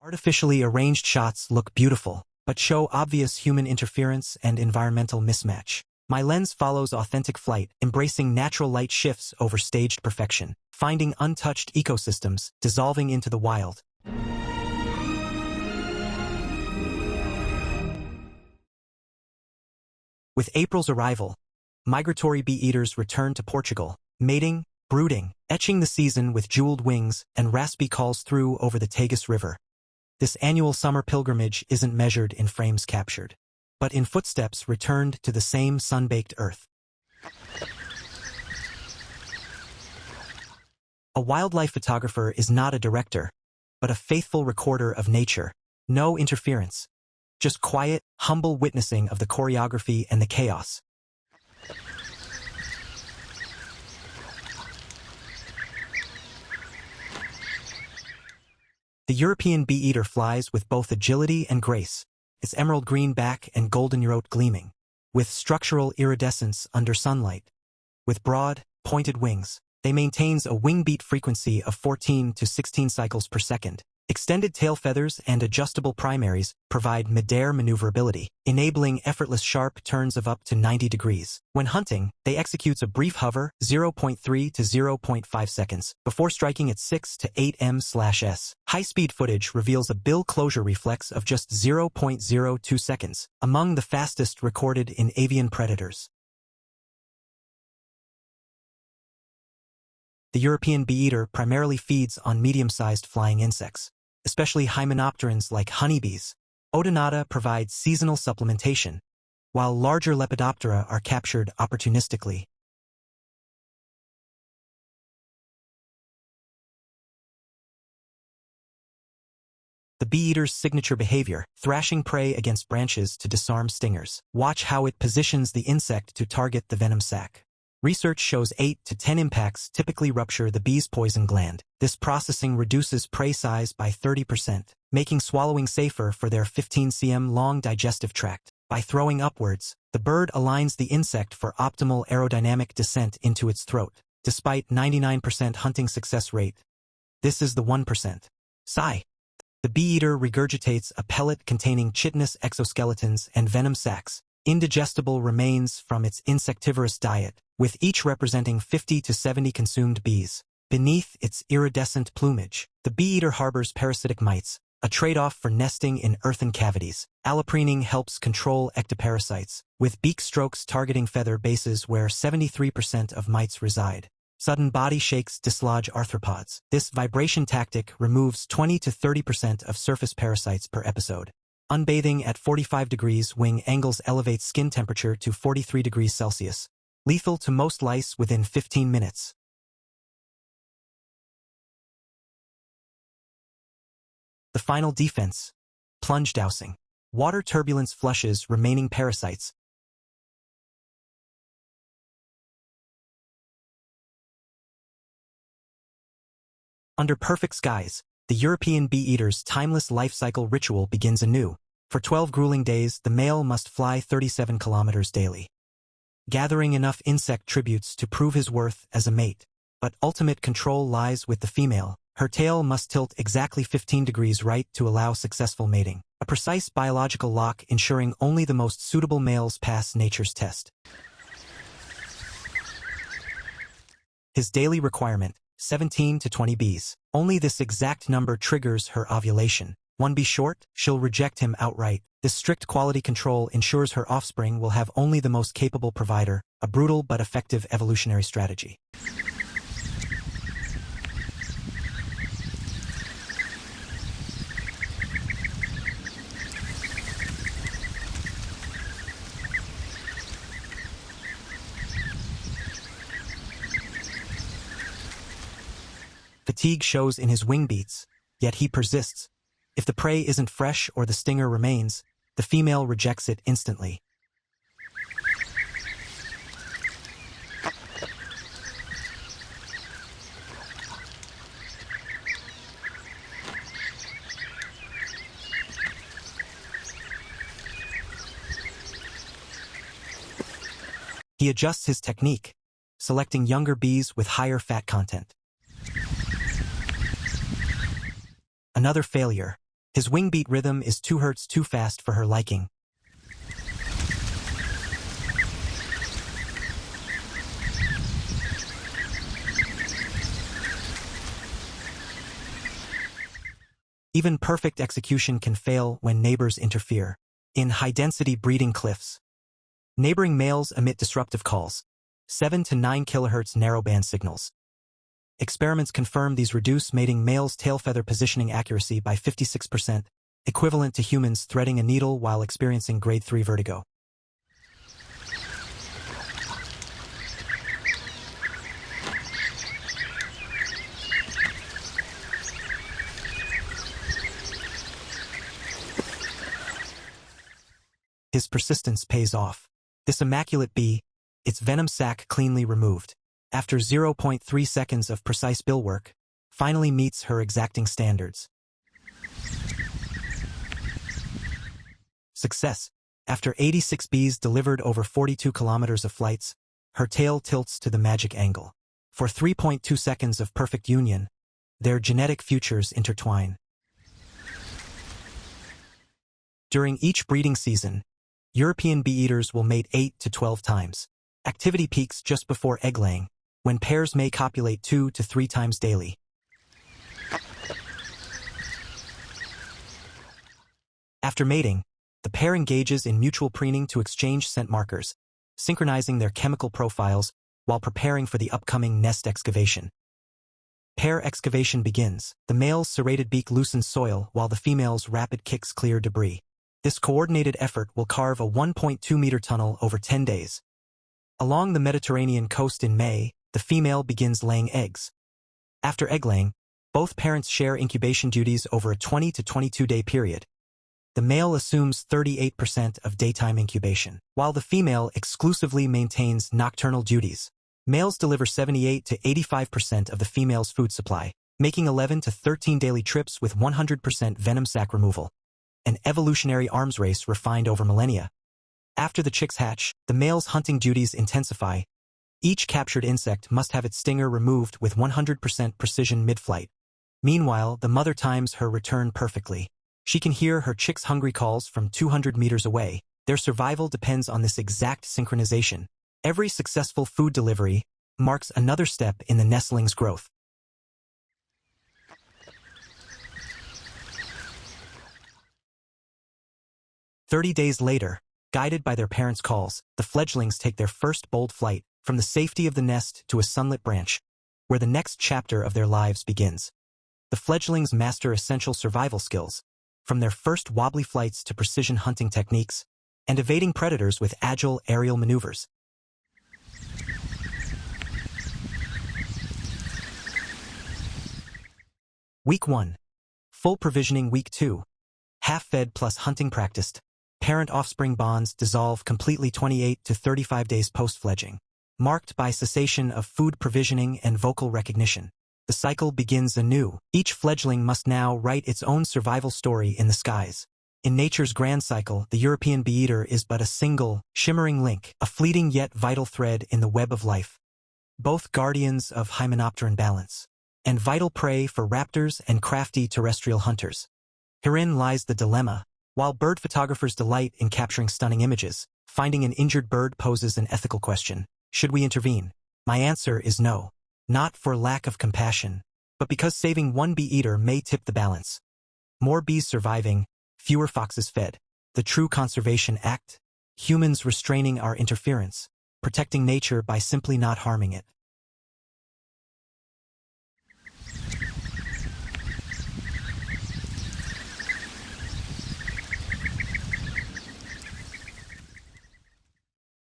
Artificially arranged shots look beautiful, but show obvious human interference and environmental mismatch. My lens follows authentic flight, embracing natural light shifts over staged perfection, finding untouched ecosystems, dissolving into the wild. With April's arrival, migratory bee-eaters return to Portugal, mating, brooding, etching the season with jeweled wings and raspy calls through over the Tagus River. This annual summer pilgrimage isn't measured in frames captured, but in footsteps returned to the same sun-baked earth. A wildlife photographer is not a director, but a faithful recorder of nature. No interference. Just quiet, humble witnessing of the choreography and the chaos. The European bee-eater flies with both agility and grace, its emerald green back and goldenrod gleaming, with structural iridescence under sunlight. With broad, pointed wings, they maintains a wing beat frequency of 14 to 16 cycles per second. Extended tail feathers and adjustable primaries provide mid-air maneuverability, enabling effortless sharp turns of up to 90 degrees. When hunting, they execute a brief hover, 0.3 to 0.5 seconds, before striking at 6 to 8 ms/s. High-speed footage reveals a bill closure reflex of just 0.02 seconds, among the fastest recorded in avian predators. The European bee-eater primarily feeds on medium-sized flying insects, especially hymenopterans like honeybees. Odonata provides seasonal supplementation, while larger Lepidoptera are captured opportunistically. The bee-eater's signature behavior, thrashing prey against branches to disarm stingers. Watch how it positions the insect to target the venom sac. Research shows 8 to 10 impacts typically rupture the bee's poison gland. This processing reduces prey size by 30%, making swallowing safer for their 15 cm long digestive tract. By throwing upwards, the bird aligns the insect for optimal aerodynamic descent into its throat. Despite 99% hunting success rate, this is the 1%. Sigh. The bee-eater regurgitates a pellet containing chitinous exoskeletons and venom sacs, indigestible remains from its insectivorous diet, with each representing 50 to 70 consumed bees. Beneath its iridescent plumage, the bee-eater harbors parasitic mites, a trade-off for nesting in earthen cavities. Allopreening helps control ectoparasites, with beak strokes targeting feather bases where 73% of mites reside. Sudden body shakes dislodge arthropods. This vibration tactic removes 20 to 30% of surface parasites per episode. Unbathing at 45 degrees wing angles elevate skin temperature to 43 degrees Celsius. Lethal to most lice within 15 minutes. The final defense. Plunge dousing. Water turbulence flushes remaining parasites. Under perfect skies, the European bee-eater's timeless life cycle ritual begins anew. For 12 grueling days, the male must fly 37 kilometers daily, gathering enough insect tributes to prove his worth as a mate. But ultimate control lies with the female. Her tail must tilt exactly 15 degrees right to allow successful mating. A precise biological lock ensuring only the most suitable males pass nature's test. His daily requirement, 17 to 20 bees. Only this exact number triggers her ovulation. One bee short, she'll reject him outright. This strict quality control ensures her offspring will have only the most capable provider, a brutal but effective evolutionary strategy. Fatigue shows in his wing beats, yet he persists. If the prey isn't fresh or the stinger remains, the female rejects it instantly. He adjusts his technique, selecting younger bees with higher fat content. Another failure. His wing-beat rhythm is 2 Hz too fast for her liking. Even perfect execution can fail when neighbors interfere. In high-density breeding cliffs, neighboring males emit disruptive calls, 7 to 9 kHz narrowband signals. Experiments confirm these reduce mating males' tail feather positioning accuracy by 56%, equivalent to humans threading a needle while experiencing grade 3 vertigo. His persistence pays off. This immaculate bee, its venom sac cleanly removed, after 0.3 seconds of precise bill work, finally meets her exacting standards. Success. After 86 bees delivered over 42 kilometers of flights, her tail tilts to the magic angle. For 3.2 seconds of perfect union, their genetic futures intertwine. During each breeding season, European bee-eaters will mate 8 to 12 times. Activity peaks just before egg-laying, when pairs may copulate 2 to 3 times daily. After mating, the pair engages in mutual preening to exchange scent markers, synchronizing their chemical profiles while preparing for the upcoming nest excavation. Pair excavation begins. The male's serrated beak loosens soil while the female's rapid kicks clear debris. This coordinated effort will carve a 1.2-meter tunnel over 10 days. Along the Mediterranean coast in May, the female begins laying eggs. After egg-laying, both parents share incubation duties over a 20 to 22-day period. The male assumes 38% of daytime incubation, while the female exclusively maintains nocturnal duties. Males deliver 78 to 85% of the female's food supply, making 11 to 13 daily trips with 100% venom sac removal. An evolutionary arms race refined over millennia. After the chicks hatch, the male's hunting duties intensify. Each captured insect must have its stinger removed with 100% precision mid-flight. Meanwhile, the mother times her return perfectly. She can hear her chicks' hungry calls from 200 meters away. Their survival depends on this exact synchronization. Every successful food delivery marks another step in the nestling's growth. "30 days later, guided by their parents' calls, the fledglings take their first bold flight from the safety of the nest to a sunlit branch, where the next chapter of their lives begins. The fledglings master essential survival skills, from their first wobbly flights to precision hunting techniques, and evading predators with agile aerial maneuvers. Week 1. Full provisioning. Week 2. Half-fed plus hunting practiced. Parent-offspring bonds dissolve completely 28 to 35 days post-fledging, marked by cessation of food provisioning and vocal recognition. The cycle begins anew. Each fledgling must now write its own survival story in the skies. In nature's grand cycle, the European bee-eater is but a single, shimmering link, a fleeting yet vital thread in the web of life. Both guardians of hymenopteran balance, and vital prey for raptors and crafty terrestrial hunters. Herein lies the dilemma. While bird photographers delight in capturing stunning images, finding an injured bird poses an ethical question. Should we intervene? My answer is no. Not for lack of compassion, but because saving one bee-eater may tip the balance. More bees surviving, fewer foxes fed. The true conservation act? Humans restraining our interference, protecting nature by simply not harming it.